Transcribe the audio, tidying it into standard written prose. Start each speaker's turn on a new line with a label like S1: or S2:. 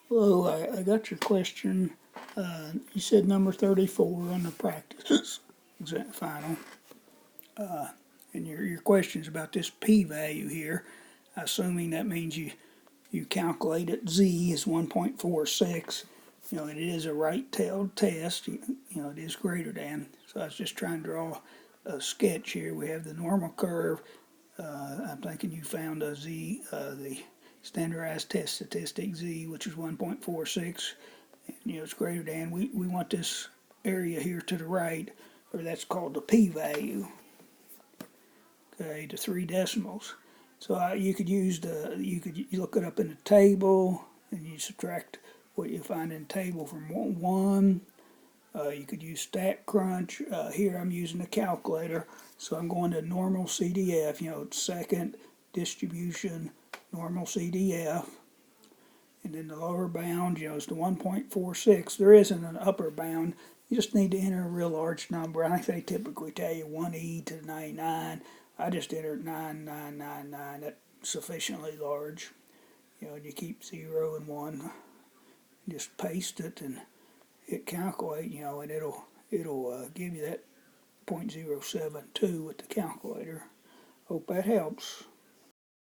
S1: Hello, I got your question. You said number 34 on the practice exam final. And your question's about this p-value here. Assuming that means you calculated z is 1.46. It is a right-tailed test. It is greater than. So I was just trying to draw a sketch here. We have the normal curve. I'm thinking you found a z, the standardized test statistic z, which is 1.46. It's greater than. We want this area here to the right, or that's called the p-value. Okay, to 3 decimals. So you could use you look it up in the table, and you subtract what you find in the table from 1. You could use StatCrunch. Here I'm using a calculator, so I'm going to normal CDF, second distribution, normal CDF. And then the lower bound, is the 1.46. There isn't an upper bound. You just need to enter a real large number. I think they typically tell you 1e to the 99. I just entered 9999. That's sufficiently large. And you keep 0 and 1. Just paste it and hit calculate, and it'll give you that 0.072 with the calculator. Hope that helps.